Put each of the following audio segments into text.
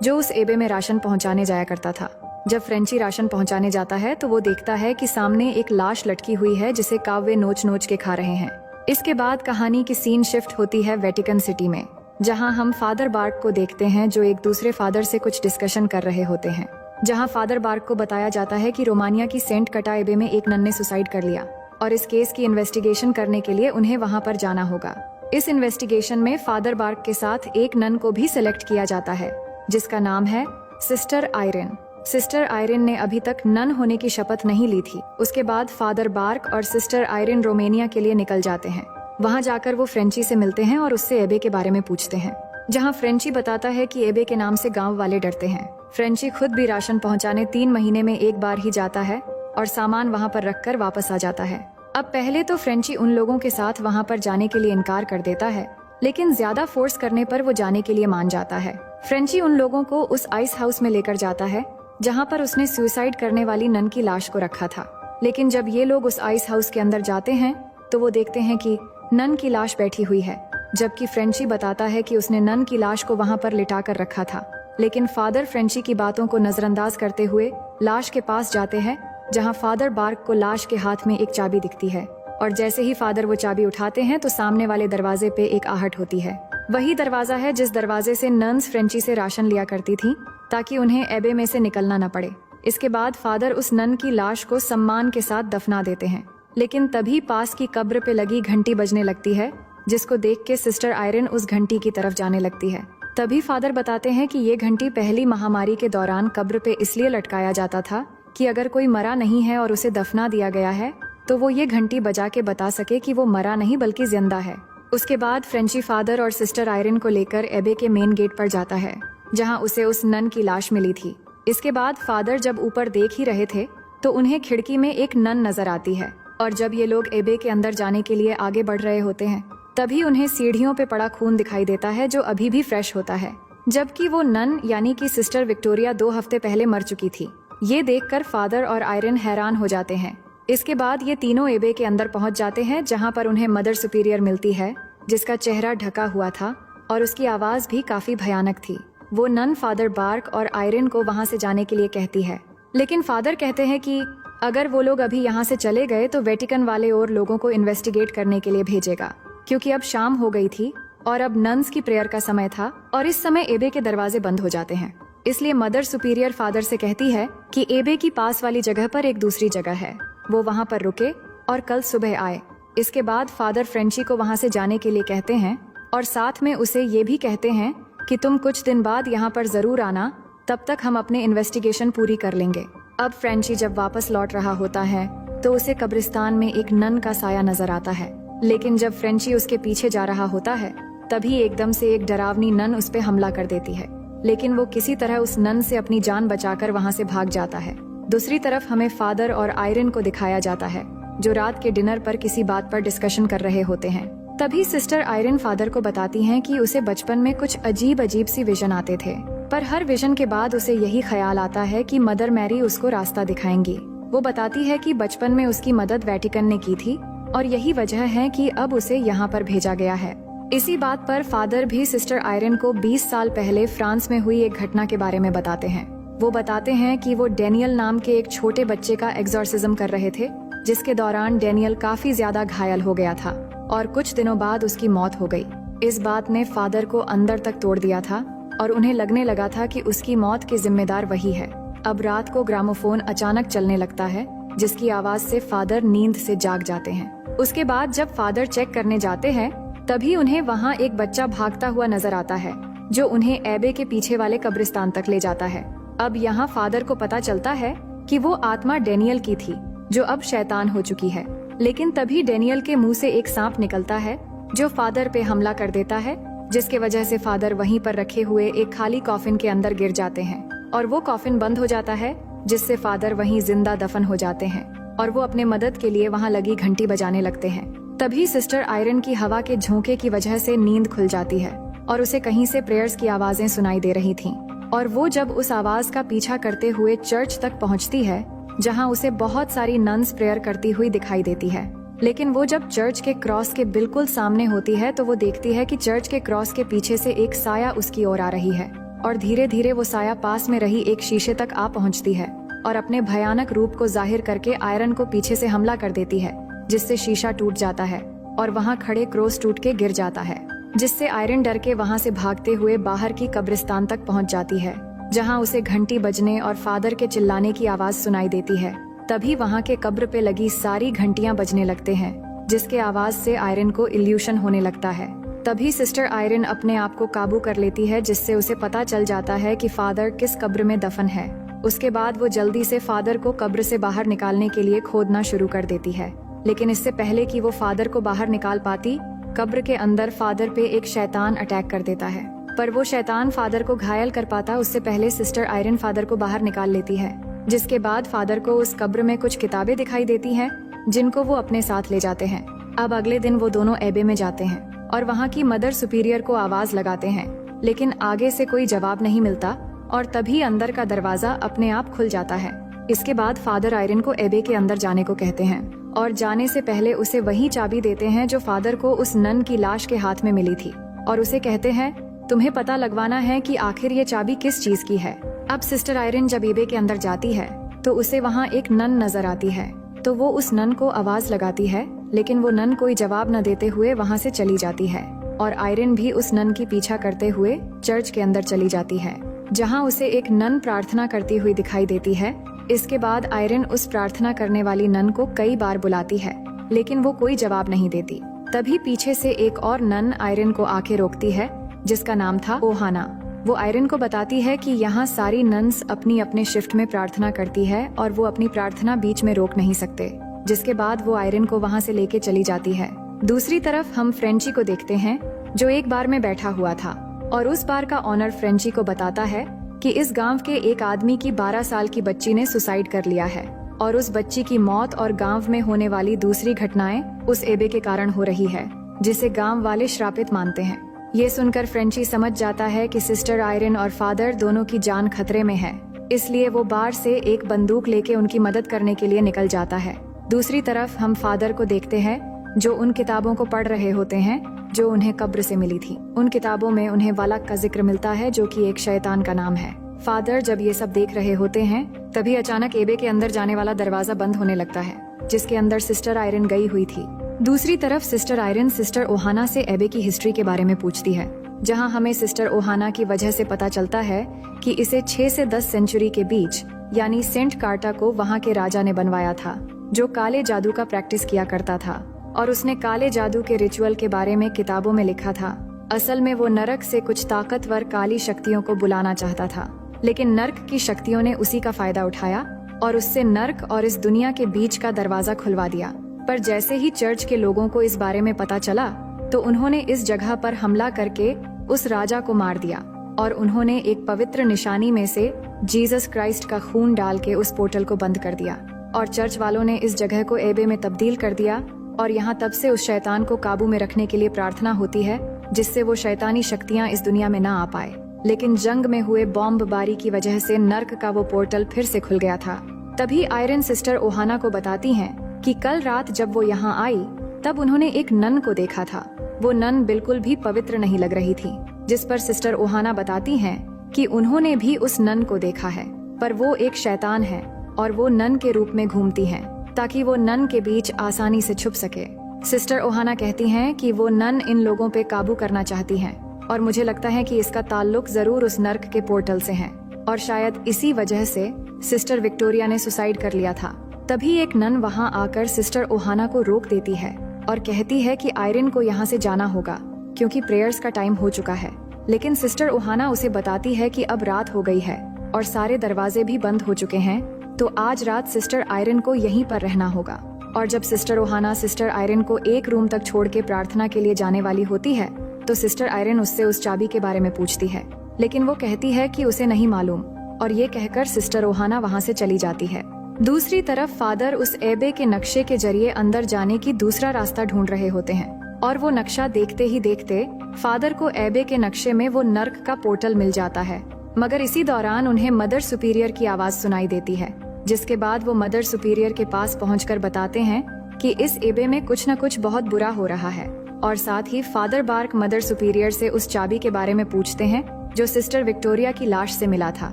जो उस एबे में राशन पहुंचाने जाया करता था। जब फ्रेंची राशन पहुंचाने जाता है तो वो देखता है कि सामने एक लाश लटकी हुई है जिसे काव्य नोच नोच के खा रहे हैं। इसके बाद कहानी की सीन शिफ्ट होती है वेटिकन सिटी में, जहां हम फादर बार्क को देखते हैं जो एक दूसरे फादर से कुछ डिस्कशन कर रहे होते हैं। जहां फादर बार्क को बताया जाता है कि रोमानिया की सेंट कटा एबे में एक नन ने सुसाइड कर लिया और इस केस की इन्वेस्टिगेशन करने के लिए उन्हें वहां पर जाना होगा। इस इन्वेस्टिगेशन में फादर बार्क के साथ एक नन को भी सिलेक्ट किया जाता है जिसका नाम है सिस्टर आयरन। सिस्टर आयरन ने अभी तक नन होने की शपथ नहीं ली थी। उसके बाद फादर बार्क और सिस्टर आयरन रोमानिया के लिए निकल जाते हैं। वहां जाकर वो फ्रेंची से मिलते हैं और उससे एबे के बारे में पूछते हैं, जहां फ्रेंची बताता है कि एबे के नाम से गांव वाले डरते हैं। फ्रेंची खुद भी राशन पहुंचाने 3 महीने में एक बार ही जाता है और सामान वहां पर रखकर वापस आ जाता है। अब पहले तो फ्रेंची उन लोगों के साथ वहां पर जाने के लिए इनकार कर देता है, लेकिन ज्यादा फोर्स करने पर वो जाने के लिए मान जाता है। फ्रेंची उन लोगों को उस आइस हाउस में लेकर जाता है जहां पर उसने सुसाइड करने वाली नन की लाश को रखा था। लेकिन जब ये लोग उस आइस हाउस के अंदर जाते हैं तो वो देखते हैं कि नन की लाश बैठी हुई है, जबकि फ्रेंची बताता है कि उसने नन की लाश को वहां पर लिटा कर रखा था। लेकिन फादर फ्रेंची की बातों को नजरअंदाज करते हुए लाश के पास जाते हैं, जहां फादर बार्क को लाश के हाथ में एक चाबी दिखती है और जैसे ही फादर वो चाबी उठाते हैं तो सामने वाले दरवाजे पे एक आहट होती है। वही दरवाजा है जिस दरवाजे से नन्स फ्रेंची से राशन लिया करती थी ताकि उन्हें एबे में से निकलना न पड़े। इसके बाद फादर उस नन की लाश को सम्मान के साथ दफना देते हैं, लेकिन तभी पास की कब्र पे लगी घंटी बजने लगती है, जिसको देख के सिस्टर आयरन उस घंटी की तरफ जाने लगती है। तभी फादर बताते हैं कि ये घंटी पहली महामारी के दौरान कब्र पे इसलिए लटकाया जाता था कि अगर कोई मरा नहीं है और उसे दफना दिया गया है तो वो ये घंटी बजा के बता सके कि वो मरा नहीं बल्कि जिंदा है। उसके बाद फ्रेंची फादर और सिस्टर आयरन को लेकर एबे के मेन गेट पर जाता है, जहां उसे उस नन की लाश मिली थी। इसके बाद फादर जब ऊपर देख ही रहे थे तो उन्हें खिड़की में एक नन नजर आती है और जब ये लोग एबे के अंदर जाने के लिए आगे बढ़ रहे होते हैं तभी उन्हें सीढ़ियों पे पड़ा खून दिखाई देता है जो अभी भी फ्रेश होता है, जबकि वो नन यानी कि सिस्टर विक्टोरिया 2 हफ्ते पहले मर चुकी थी। ये देखकर फादर और आयरन हैरान हो जाते हैं। इसके बाद ये तीनों एबे के अंदर पहुंच जाते हैं, जहां पर उन्हें मदर सुपीरियर मिलती है जिसका चेहरा ढका हुआ था और उसकी आवाज भी काफी भयानक थी। वो नन फादर बार्क और आयरन को वहां से जाने के लिए कहती है, लेकिन फादर कहते हैं कि अगर वो लोग अभी यहाँ से चले गए तो वेटिकन वाले और लोगों को इन्वेस्टिगेट करने के लिए भेजेगा, क्योंकि अब शाम हो गई थी और अब नन्स की प्रेयर का समय था और इस समय एबे के दरवाजे बंद हो जाते हैं। इसलिए मदर सुपीरियर फादर से कहती है कि एबे की पास वाली जगह पर एक दूसरी जगह है, वो वहाँ पर रुके और कल सुबह आए। इसके बाद फादर फ्रेंची को वहाँ से जाने के लिए कहते हैं और साथ में उसे ये भी कहते हैं कि तुम कुछ दिन बाद यहाँ पर जरूर आना, तब तक हम अपने इन्वेस्टिगेशन पूरी कर लेंगे। अब फ्रेंची जब वापस लौट रहा होता है तो उसे कब्रिस्तान में एक नन का साया नजर आता है, लेकिन जब फ्रेंची उसके पीछे जा रहा होता है तभी एकदम से एक डरावनी नन उस पे हमला कर देती है, लेकिन वो किसी तरह उस नन से अपनी जान बचाकर वहाँ से भाग जाता है। दूसरी तरफ हमें फादर और आयरन को दिखाया जाता है जो रात के डिनर पर किसी बात पर डिस्कशन कर रहे होते हैं। तभी सिस्टर आयरन फादर को बताती हैं कि उसे बचपन में कुछ अजीब अजीब सी विजन आते थे, पर हर विजन के बाद उसे यही ख्याल आता है कि मदर मैरी उसको रास्ता दिखाएंगी। वो बताती है कि बचपन में उसकी मदद वेटिकन ने की थी और यही वजह है कि अब उसे यहाँ पर भेजा गया है। इसी बात पर फादर भी सिस्टर आयरन को 20 साल पहले फ्रांस में हुई एक घटना के बारे में बताते हैं। वो बताते हैं कि वो डेनियल नाम के एक छोटे बच्चे का एग्जॉर्सिज्म कर रहे थे, जिसके दौरान डेनियल काफी ज्यादा घायल हो गया था और कुछ दिनों बाद उसकी मौत हो गई। इस बात ने फादर को अंदर तक तोड़ दिया था और उन्हें लगने लगा था कि उसकी मौत के जिम्मेदार वही है। अब रात को ग्रामोफोन अचानक चलने लगता है, जिसकी आवाज से फादर नींद से जाग जाते हैं। उसके बाद जब फादर चेक करने जाते हैं तभी उन्हें वहाँ एक बच्चा भागता हुआ नजर आता है जो उन्हें एबे के पीछे वाले कब्रिस्तान तक ले जाता है। अब यहाँ फादर को पता चलता है कि वो आत्मा डेनियल की थी जो अब शैतान हो चुकी है, लेकिन तभी डेनियल के मुंह से एक सांप निकलता है जो फादर पे हमला कर देता है, जिसके वजह से फादर वहीं पर रखे हुए एक खाली कॉफिन के अंदर गिर जाते हैं और वो कॉफिन बंद हो जाता है, जिससे फादर वहीं जिंदा दफन हो जाते हैं और वो अपने मदद के लिए वहाँ लगी घंटी बजाने लगते हैं। तभी सिस्टर आयरन की हवा के झोंके की वजह से नींद खुल जाती है और उसे कहीं से प्रेयर्स की आवाजें सुनाई दे रही थीं और वो जब उस आवाज का पीछा करते हुए चर्च तक पहुंचती है, जहां उसे बहुत सारी नन्स प्रेयर करती हुई दिखाई देती है। लेकिन वो जब चर्च के क्रॉस के बिल्कुल सामने होती है तो वो देखती है कि चर्च के क्रॉस के पीछे से एक साया उसकी ओर आ रही है और धीरे धीरे वो साया पास में रही एक शीशे तक आ पहुंचती है और अपने भयानक रूप को जाहिर करके आयरन को पीछे से हमला कर देती है, जिससे शीशा टूट जाता है और वहाँ खड़े क्रोस टूट के गिर जाता है, जिससे आयरन डर के वहाँ से भागते हुए बाहर की कब्रिस्तान तक पहुँच जाती है, जहाँ उसे घंटी बजने और फादर के चिल्लाने की आवाज सुनाई देती है। तभी वहाँ के कब्र पे लगी सारी घंटियां बजने लगते हैं, जिसके आवाज से आयरन को इल्यूशन होने लगता है। तभी सिस्टर आयरन अपने आप को काबू कर लेती है, जिससे उसे पता चल जाता है कि फादर किस कब्र में दफन है। उसके बाद वो जल्दी से फादर को कब्र से बाहर निकालने के लिए खोदना शुरू कर देती है, लेकिन इससे पहले कि वो फादर को बाहर निकाल पाती, कब्र के अंदर फादर पे एक शैतान अटैक कर देता है। पर वो शैतान फादर को घायल कर पाता उससे पहले सिस्टर आयरन फादर को बाहर निकाल लेती है, जिसके बाद फादर को उस कब्र में कुछ किताबें दिखाई देती हैं, जिनको वो अपने साथ ले जाते हैं। अब अगले दिन वो दोनों एबे में जाते हैं और वहाँ की मदर सुपीरियर को आवाज लगाते हैं, लेकिन आगे से कोई जवाब नहीं मिलता और तभी अंदर का दरवाजा अपने आप खुल जाता है। इसके बाद फादर आयरन को एबे के अंदर जाने को कहते हैं और जाने से पहले उसे वही चाबी देते हैं जो फादर को उस नन की लाश के हाथ में मिली थी, और उसे कहते हैं तुम्हें पता लगवाना है कि आखिर ये चाबी किस चीज की है। अब सिस्टर आयरन जब एबे के अंदर जाती है तो उसे वहाँ एक नन नजर आती है, तो वो उस नन को आवाज लगाती है, लेकिन वो नन कोई जवाब न देते हुए वहाँ से चली जाती है और आयरन भी उस नन की पीछा करते हुए चर्च के अंदर चली जाती है, जहाँ उसे एक नन प्रार्थना करती हुई दिखाई देती है। इसके बाद आयरन उस प्रार्थना करने वाली नन को कई बार बुलाती है, लेकिन वो कोई जवाब नहीं देती। तभी पीछे से एक और नन आयरन को आके रोकती है, जिसका नाम था ओहाना। वो आयरन को बताती है कि यहाँ सारी नन्स अपनी अपने शिफ्ट में प्रार्थना करती है और वो अपनी प्रार्थना बीच में रोक नहीं सकते, जिसके बाद वो आयरन को वहाँ से लेके चली जाती है। दूसरी तरफ हम फ्रेंची को देखते हैं, जो एक बार में बैठा हुआ था और उस बार का ऑनर फ्रेंची को बताता है कि इस गांव के एक आदमी की 12 साल की बच्ची ने सुसाइड कर लिया है और उस बच्ची की मौत और गांव में होने वाली दूसरी घटनाएं उस एबे के कारण हो रही है, जिसे गांव वाले श्रापित मानते हैं। ये सुनकर फ्रेंची समझ जाता है कि सिस्टर आयरन और फादर दोनों की जान खतरे में है, इसलिए वो बाहर से एक बंदूक लेके उनकी मदद करने के लिए निकल जाता है। दूसरी तरफ हम फादर को देखते हैं, जो उन किताबों को पढ़ रहे होते हैं जो उन्हें कब्र से मिली थी। उन किताबों में उन्हें वालक का जिक्र मिलता है, जो कि एक शैतान का नाम है। फादर जब ये सब देख रहे होते हैं, तभी अचानक एबे के अंदर जाने वाला दरवाजा बंद होने लगता है, जिसके अंदर सिस्टर आयरन गई हुई थी। दूसरी तरफ सिस्टर आयरन सिस्टर ओहाना से एबे की हिस्ट्री के बारे में पूछती है, जहां हमें सिस्टर ओहाना की वजह से पता चलता है कि इसे 6 से 10 सेंचुरी के बीच यानी सेंट कार्टा को वहां के राजा ने बनवाया था, जो काले जादू का प्रैक्टिस किया करता था, और उसने काले जादू के रिचुअल के बारे में किताबों में लिखा था। असल में वो नरक से कुछ ताकतवर काली शक्तियों को बुलाना चाहता था, लेकिन नर्क की शक्तियों ने उसी का फायदा उठाया और उससे नर्क और इस दुनिया के बीच का दरवाजा खुलवा दिया। पर जैसे ही चर्च के लोगों को इस बारे में पता चला, तो उन्होंने इस जगह पर हमला करके उस राजा को मार दिया और उन्होंने एक पवित्र निशानी में से जीसस क्राइस्ट का खून डाल के उस पोर्टल को बंद कर दिया, और चर्च वालों ने इस जगह को एबे में तब्दील कर दिया। और यहाँ तब से उस शैतान को काबू में रखने के लिए प्रार्थना होती है, जिससे वो शैतानी शक्तियाँ इस दुनिया में ना आ पाए। लेकिन जंग में हुए बॉम्बबारी की वजह से नर्क का वो पोर्टल फिर से खुल गया था। तभी आयरन सिस्टर ओहाना को बताती हैं कि कल रात जब वो यहाँ आई, तब उन्होंने एक नन को देखा था। वो नन बिल्कुल भी पवित्र नहीं लग रही थी, जिस पर सिस्टर ओहाना बताती हैं कि उन्होंने भी उस नन को देखा है, पर वो एक शैतान है और वो नन के रूप में घूमती हैं, ताकि वो नन के बीच आसानी से छुप सके। सिस्टर ओहाना कहती हैं कि वो नन इन लोगों पे काबू करना चाहती हैं, और मुझे लगता है कि इसका ताल्लुक जरूर उस नर्क के पोर्टल से है, और शायद इसी वजह से सिस्टर विक्टोरिया ने सुसाइड कर लिया था। तभी एक नन वहाँ आकर सिस्टर ओहाना को रोक देती है और कहती है कि आयरन को यहाँ से जाना होगा, क्योंकि प्रेयर्स का टाइम हो चुका है। लेकिन सिस्टर ओहाना उसे बताती है कि अब रात हो गई है और सारे दरवाजे भी बंद हो चुके हैं, तो आज रात सिस्टर आयरन को यहीं पर रहना होगा। और जब सिस्टर ओहाना सिस्टर आयरन को एक रूम तक छोड़ के प्रार्थना के लिए जाने वाली होती है, तो सिस्टर आयरन उससे उस चाबी के बारे में पूछती है, लेकिन वो कहती है कि उसे नहीं मालूम, और ये कहकर सिस्टर ओहाना वहाँ से चली जाती है। दूसरी तरफ फादर उस एबे के नक्शे के जरिए अंदर जाने की दूसरा रास्ता ढूंढ रहे होते हैं, और वो नक्शा देखते ही देखते फादर को एबे के नक्शे में वो नर्क का पोर्टल मिल जाता है। मगर इसी दौरान उन्हें मदर सुपीरियर की आवाज सुनाई देती है, जिसके बाद वो मदर सुपीरियर के पास पहुंचकर बताते हैं कि इस एबे में कुछ न कुछ बहुत बुरा हो रहा है, और साथ ही फादर बार्क मदर सुपीरियर से उस चाबी के बारे में पूछते हैं जो सिस्टर विक्टोरिया की लाश से मिला था,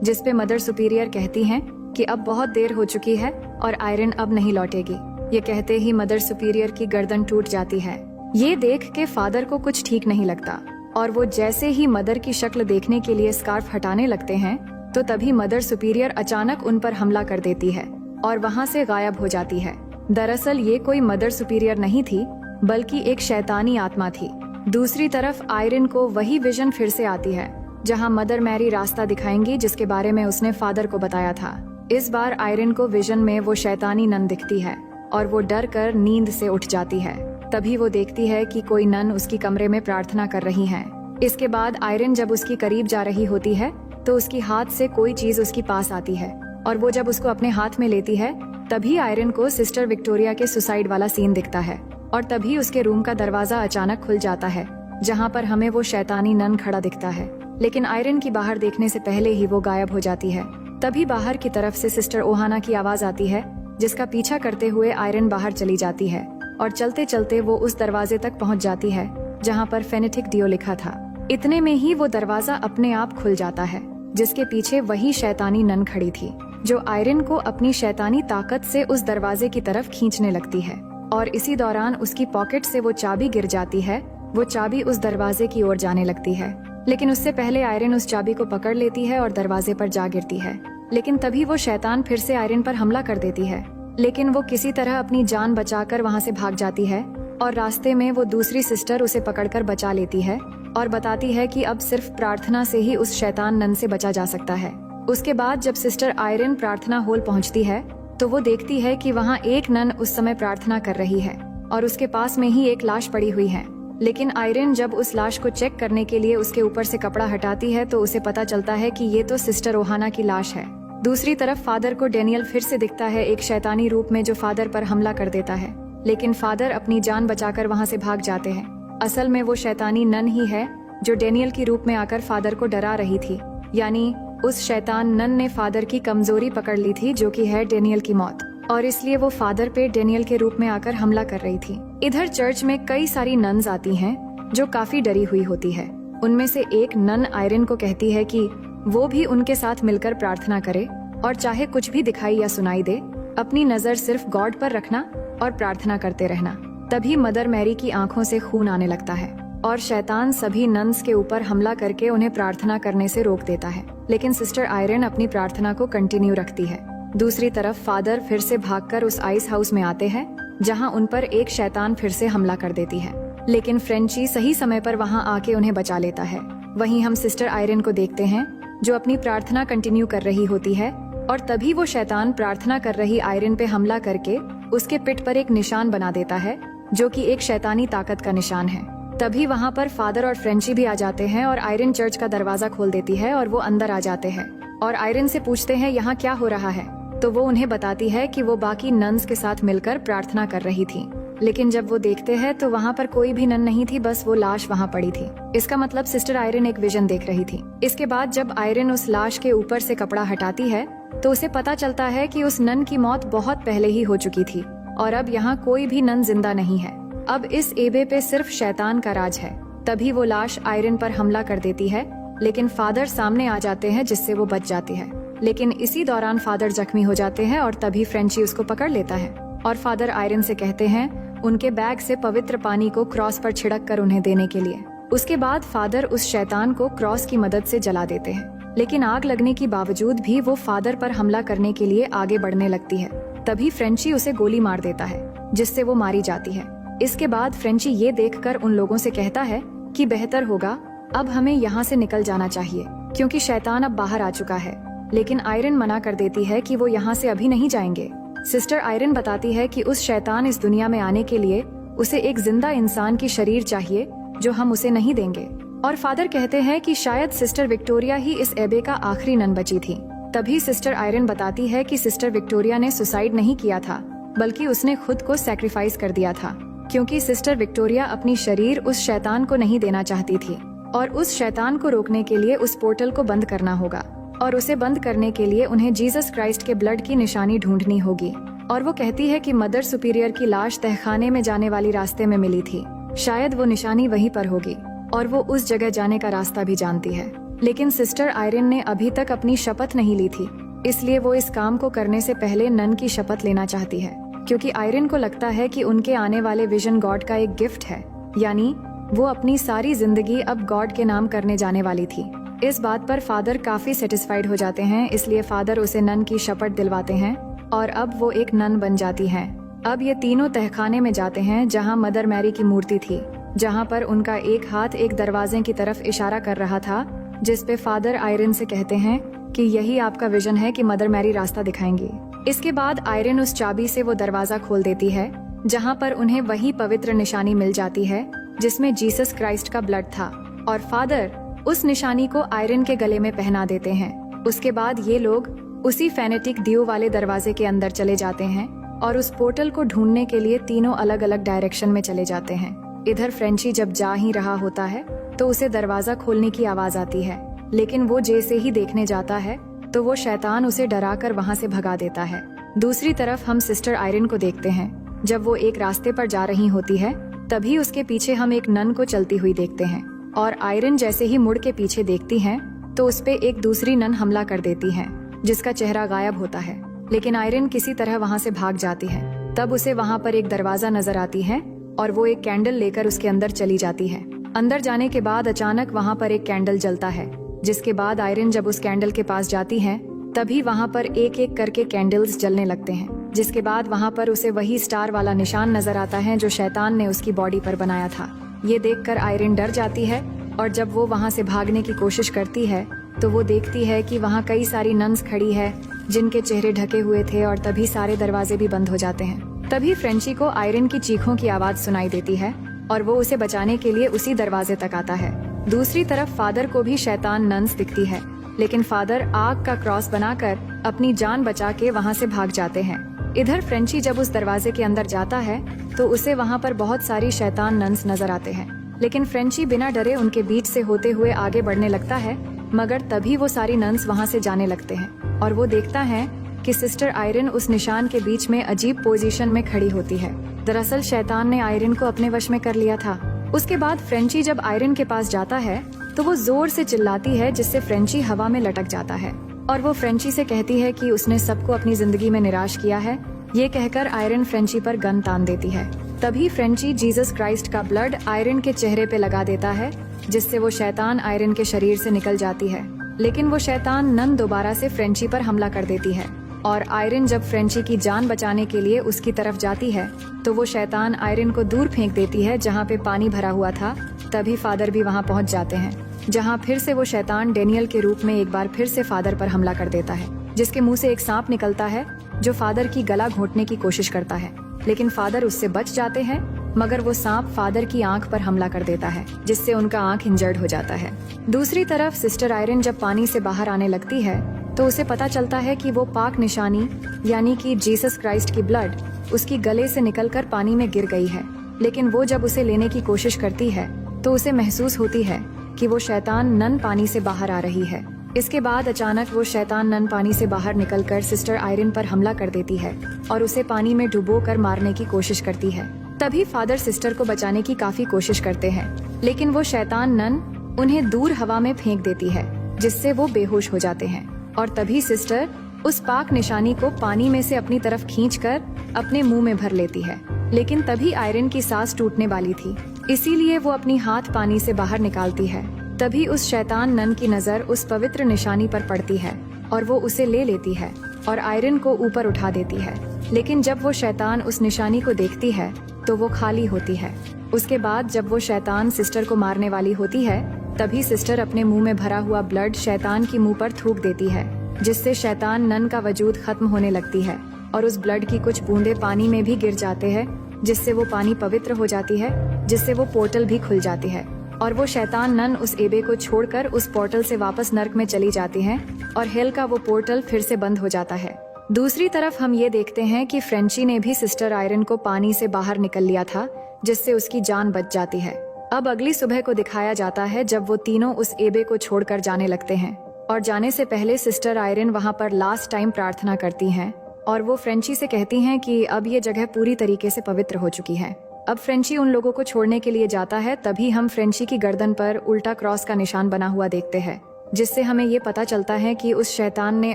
जिसपे मदर सुपीरियर कहती हैं कि अब बहुत देर हो चुकी है और आयरन अब नहीं लौटेगी। ये कहते ही मदर सुपीरियर की गर्दन टूट जाती है। ये देख के फादर को कुछ ठीक नहीं लगता और वो जैसे ही मदर की शक्ल देखने के लिए स्कार्फ हटाने लगते हैं तो तभी मदर सुपीरियर अचानक उन पर हमला कर देती है और वहाँ से गायब हो जाती है। दरअसल ये कोई मदर सुपीरियर नहीं थी, बल्कि एक शैतानी आत्मा थी। दूसरी तरफ आयरन को वही विजन फिर से आती है जहाँ मदर मैरी रास्ता दिखाएंगी जिसके बारे में उसने फादर को बताया था। इस बार आयरन को विजन में वो शैतानी नन दिखती है और वो डर कर नींद से उठ जाती है। तभी वो देखती है कि कोई नन उसकी कमरे में प्रार्थना कर रही हैं। इसके बाद आयरन जब उसकी करीब जा रही होती है तो उसकी हाथ से कोई चीज उसके पास आती है और वो जब उसको अपने हाथ में लेती है तभी आयरन को सिस्टर विक्टोरिया के सुसाइड वाला सीन दिखता है और तभी उसके रूम का दरवाजा अचानक खुल जाता है जहाँ पर हमें वो शैतानी नन खड़ा दिखता है। लेकिन आयरन की बाहर देखने से पहले ही वो गायब हो जाती है। तभी बाहर की तरफ से सिस्टर ओहाना की आवाज आती है जिसका पीछा करते हुए आयरन बाहर चली जाती है और चलते चलते वो उस दरवाजे तक पहुंच जाती है जहां पर फेनेटिक डियो लिखा था। इतने में ही वो दरवाजा अपने आप खुल जाता है जिसके पीछे वही शैतानी नन खड़ी थी जो आयरन को अपनी शैतानी ताकत से उस दरवाजे की तरफ खींचने लगती है और इसी दौरान उसकी पॉकेट से वो चाबी गिर जाती है। वो चाबी उस दरवाजे की ओर जाने लगती है, लेकिन उससे पहले आयरन उस चाबी को पकड़ लेती है और दरवाजे पर जा गिरती है। लेकिन तभी वो शैतान फिर से आयरन पर हमला कर देती है, लेकिन वो किसी तरह अपनी जान बचाकर वहाँ से भाग जाती है और रास्ते में वो दूसरी सिस्टर उसे पकड़कर बचा लेती है और बताती है कि अब सिर्फ प्रार्थना से ही उस शैतान नन से बचा जा सकता है। उसके बाद जब सिस्टर आयरन प्रार्थना हॉल पहुँचती है तो वो देखती है कि वहाँ एक नन उस समय प्रार्थना कर रही है और उसके पास में ही एक लाश पड़ी हुई है। लेकिन आयरन जब उस लाश को चेक करने के लिए उसके ऊपर से कपड़ा हटाती है तो उसे पता चलता है कि ये तो सिस्टर ओहाना की लाश है। दूसरी तरफ फादर को डेनियल फिर से दिखता है एक शैतानी रूप में जो फादर पर हमला कर देता है, लेकिन फादर अपनी जान बचाकर वहाँ से भाग जाते हैं। असल में वो शैतानी नन ही है जो डेनियल की रूप में आकर फादर को डरा रही थी, यानी उस शैतान नन ने फादर की कमजोरी पकड़ ली थी जो कि है डेनियल की मौत, और इसलिए वो फादर पे डेनियल के रूप में आकर हमला कर रही थी। इधर चर्च में कई सारी नन्स आती हैं जो काफी डरी हुई होती है। उनमें से एक नन आयरन को कहती है कि वो भी उनके साथ मिलकर प्रार्थना करे और चाहे कुछ भी दिखाई या सुनाई दे, अपनी नजर सिर्फ गॉड पर रखना और प्रार्थना करते रहना। तभी मदर मैरी की आंखों से खून आने लगता है और शैतान सभी नन्स के ऊपर हमला करके उन्हें प्रार्थना करने से रोक देता है, लेकिन सिस्टर आयरन अपनी प्रार्थना को कंटिन्यू रखती है। दूसरी तरफ फादर फिर से भागकर उस आइस हाउस में आते हैं जहां उन पर एक शैतान फिर से हमला कर देती है, लेकिन फ्रेंची सही समय पर वहां आके उन्हें बचा लेता है। वहीं हम सिस्टर आयरन को देखते हैं जो अपनी प्रार्थना कंटिन्यू कर रही होती है और तभी वो शैतान प्रार्थना कर रही आयरन पे हमला करके उसके पिठ पर एक निशान बना देता है जो कि एक शैतानी ताकत का निशान है। तभी वहाँ पर फादर और फ्रेंची भी आ जाते हैं और आयरन चर्च का दरवाजा खोल देती है और वो अंदर आ जाते हैं और आयरन से पूछते हैं यहाँ क्या हो रहा है, तो वो उन्हें बताती है कि वो बाकी नन्स के साथ मिलकर प्रार्थना कर रही थी। लेकिन जब वो देखते हैं तो वहाँ पर कोई भी नन नहीं थी, बस वो लाश वहाँ पड़ी थी। इसका मतलब सिस्टर आयरन एक विजन देख रही थी। इसके बाद जब आयरन उस लाश के ऊपर से कपड़ा हटाती है तो उसे पता चलता है कि उस नन की मौत बहुत पहले ही हो चुकी थी और अब यहाँ कोई भी नन जिंदा नहीं है। अब इस एबे पे सिर्फ शैतान का राज है। तभी वो लाश आयरन पर हमला कर देती है, लेकिन फादर सामने आ जाते हैं जिससे वो बच जाती है। लेकिन इसी दौरान फादर जख्मी हो जाते हैं और तभी फ्रेंची उसको पकड़ लेता है और फादर आयरन से कहते हैं उनके बैग से पवित्र पानी को क्रॉस पर छिड़क कर उन्हें देने के लिए। उसके बाद फादर उस शैतान को क्रॉस की मदद से जला देते हैं, लेकिन आग लगने की बावजूद भी वो फादर पर हमला करने के लिए आगे बढ़ने लगती है। तभी फ्रेंची उसे गोली मार देता है जिससे वो मारी जाती है। इसके बाद फ्रेंची ये देखकर उन लोगों से कहता है कि बेहतर होगा अब हमें यहाँ से निकल जाना चाहिए क्योंकि शैतान अब बाहर आ चुका है। लेकिन आयरन मना कर देती है कि वो यहाँ से अभी नहीं जाएंगे। सिस्टर आयरन बताती है कि उस शैतान इस दुनिया में आने के लिए उसे एक जिंदा इंसान की शरीर चाहिए जो हम उसे नहीं देंगे। और फादर कहते हैं कि शायद सिस्टर विक्टोरिया ही इस एबे का आखिरी नन बची थी। तभी सिस्टर आयरन बताती है कि सिस्टर विक्टोरिया ने सुसाइड नहीं किया था, बल्कि उसने खुद को सैक्रिफाइस कर दिया था, क्योंकि सिस्टर विक्टोरिया अपनी शरीर उस शैतान को नहीं देना चाहती थी और उस शैतान को रोकने के लिए उस पोर्टल को बंद करना होगा और उसे बंद करने के लिए उन्हें जीसस क्राइस्ट के ब्लड की निशानी ढूंढनी होगी। और वो कहती है कि मदर सुपीरियर की लाश तहखाने में जाने वाली रास्ते में मिली थी, शायद वो निशानी वहीं पर होगी और वो उस जगह जाने का रास्ता भी जानती है। लेकिन सिस्टर आयरन ने अभी तक अपनी शपथ नहीं ली थी, इसलिए वो इस काम को करने से पहले नन की शपथ लेना चाहती है, क्योंकि आयरन को लगता है कि उनके आने वाले विजन गॉड का एक गिफ्ट है, यानी वो अपनी सारी जिंदगी अब गॉड के नाम करने जाने वाली थी। इस बात पर फादर काफी सेटिस्फाइड हो जाते हैं, इसलिए फादर उसे नन की शपथ दिलवाते हैं और अब वो एक नन बन जाती है। अब ये तीनों तहखाने में जाते हैं जहाँ मदर मैरी की मूर्ति थी, जहाँ पर उनका एक हाथ एक दरवाजे की तरफ इशारा कर रहा था, जिस पे फादर आयरन से कहते हैं कि यही आपका विजन है कि मदर मैरी रास्ता दिखाएंगी। इसके बाद आयरन उस चाबी से वो दरवाजा खोल देती है, जहाँ पर उन्हें वही पवित्र निशानी मिल जाती है जिसमें जीसस क्राइस्ट का ब्लड था, और फादर उस निशानी को आयरन के गले में पहना देते हैं। उसके बाद ये लोग उसी फेनेटिक दियो वाले दरवाजे के अंदर चले जाते हैं और उस पोर्टल को ढूंढने के लिए तीनों अलग अलग डायरेक्शन में चले जाते हैं। इधर फ्रेंची जब जा ही रहा होता है तो उसे दरवाजा खोलने की आवाज आती है, लेकिन वो जैसे ही देखने जाता है तो वो शैतान उसे डराकर वहाँ से भगा देता है। दूसरी तरफ हम सिस्टर आयरन को देखते हैं। जब वो एक रास्ते पर जा रही होती है तभी उसके पीछे हम एक नन को चलती हुई देखते हैं, और आयरन जैसे ही मुड़ के पीछे देखती है तो उस पे एक दूसरी नन हमला कर देती है, जिसका चेहरा गायब होता है। लेकिन आयरन किसी तरह वहाँ से भाग जाती है। तब उसे वहाँ पर एक दरवाजा नजर आती है और वो एक कैंडल लेकर उसके अंदर चली जाती है। अंदर जाने के बाद अचानक वहाँ पर एक कैंडल जलता है, जिसके बाद आयरन जब उस कैंडल के पास जाती है तभी वहाँ पर एक एक करके कैंडल्स जलने लगते हैं, जिसके बाद वहाँ पर उसे वही स्टार वाला निशान नजर आता है जो शैतान ने उसकी बॉडी पर बनाया था। ये देखकर आयरन डर जाती है और जब वो वहाँ से भागने की कोशिश करती है तो वो देखती है कि वहाँ कई सारी नन्स खड़ी है जिनके चेहरे ढके हुए थे, और तभी सारे दरवाजे भी बंद हो जाते हैं। तभी फ्रेंची को आयरन की चीखों की आवाज सुनाई देती है और वो उसे बचाने के लिए उसी दरवाजे तक आता है। दूसरी तरफ फादर को भी शैतान नन्स दिखती है, लेकिन फादर आग का क्रॉस बनाकर अपनी जान बचा के वहाँ से भाग जाते हैं। इधर फ्रेंची जब उस दरवाजे के अंदर जाता है तो उसे वहाँ पर बहुत सारी शैतान नन्स नजर आते हैं, लेकिन फ्रेंची बिना डरे उनके बीच से होते हुए आगे बढ़ने लगता है, मगर तभी वो सारी नन्स वहाँ से जाने लगते हैं और वो देखता है कि सिस्टर आयरन उस निशान के बीच में अजीब पोजीशन में खड़ी होती है। दरअसल शैतान ने आयरन को अपने वश में कर लिया था। उसके बाद फ्रेंची जब आयरन के पास जाता है तो वो जोर से चिल्लाती है, जिससे फ्रेंची हवा में लटक जाता है और वो फ्रेंची से कहती है कि उसने सबको अपनी जिंदगी में निराश किया है। ये कहकर आयरन फ्रेंची पर गन तान देती है। तभी फ्रेंची जीसस क्राइस्ट का ब्लड आयरन के चेहरे पे लगा देता है, जिससे वो शैतान आयरन के शरीर से निकल जाती है। लेकिन वो शैतान नन दोबारा से फ्रेंची पर हमला कर देती है और आयरन जब फ्रेंची की जान बचाने के लिए उसकी तरफ जाती है तो वो शैतान आयरन को दूर फेंक देती है जहाँ पे पानी भरा हुआ था। तभी फादर भी वहाँ पहुँच जाते हैं, जहाँ फिर से वो शैतान डेनियल के रूप में एक बार फिर से फादर पर हमला कर देता है, जिसके मुंह से एक सांप निकलता है जो फादर की गला घोंटने की कोशिश करता है, लेकिन फादर उससे बच जाते हैं, मगर वो सांप फादर की आंख पर हमला कर देता है, जिससे उनका आंख इंजर्ड हो जाता है। दूसरी तरफ सिस्टर आयरन जब पानी से बाहर आने लगती है तो उसे पता चलता है कि वो पाक निशानी यानी कि जीसस क्राइस्ट की ब्लड उसकी गले से निकलकर पानी में गिर गई है। लेकिन वो जब उसे लेने की कोशिश करती है तो उसे महसूस होती है कि वो शैतान नन पानी से बाहर आ रही है। इसके बाद अचानक वो शैतान नन पानी से बाहर निकलकर सिस्टर आयरन पर हमला कर देती है और उसे पानी में डुबोकर मारने की कोशिश करती है। तभी फादर सिस्टर को बचाने की काफी कोशिश करते हैं, लेकिन वो शैतान नन उन्हें दूर हवा में फेंक देती है, जिससे वो बेहोश हो जाते हैं। और तभी सिस्टर उस पाक निशानी को पानी में से अपनी तरफ खींचकर अपने मुंह में भर लेती है, लेकिन तभी आयरन की सांस टूटने वाली थी, इसीलिए वो अपनी हाथ पानी से बाहर निकालती है। तभी उस शैतान नन की नजर उस पवित्र निशानी पर पड़ती है और वो उसे ले लेती है और आयरन को ऊपर उठा देती है। लेकिन जब वो शैतान उस निशानी को देखती है तो वो खाली होती है। उसके बाद जब वो शैतान सिस्टर को मारने वाली होती है तभी सिस्टर अपने मुंह में भरा हुआ ब्लड शैतान की मुंह पर थूक देती है, जिससे शैतान नन का वजूद खत्म होने लगती है और उस ब्लड की कुछ बूंदे पानी में भी गिर जाते हैं, जिससे वो पानी पवित्र हो जाती है, जिससे वो पोर्टल भी खुल जाती है और वो शैतान नन उस एबे को छोड़कर उस पोर्टल से वापस नर्क में चली जाती हैं और हेल का वो पोर्टल फिर से बंद हो जाता है। दूसरी तरफ हम ये देखते हैं कि फ्रेंची ने भी सिस्टर आयरन को पानी से बाहर निकल लिया था, जिससे उसकी जान बच जाती है। अब अगली सुबह को दिखाया जाता है जब वो तीनों उस एबे को छोड़कर जाने लगते हैं और जाने से पहले सिस्टर आयरन वहाँ पर लास्ट टाइम प्रार्थना करती हैं और वो फ्रेंची से कहती हैं कि अब ये जगह पूरी तरीके से पवित्र हो चुकी है। अब फ्रेंची उन लोगों को छोड़ने के लिए जाता है, तभी हम फ्रेंची की गर्दन पर उल्टा क्रॉस का निशान बना हुआ देखते हैं। जिससे हमें ये पता चलता है कि उस शैतान ने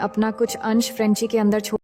अपना कुछ अंश फ्रेंची के अंदर छोड़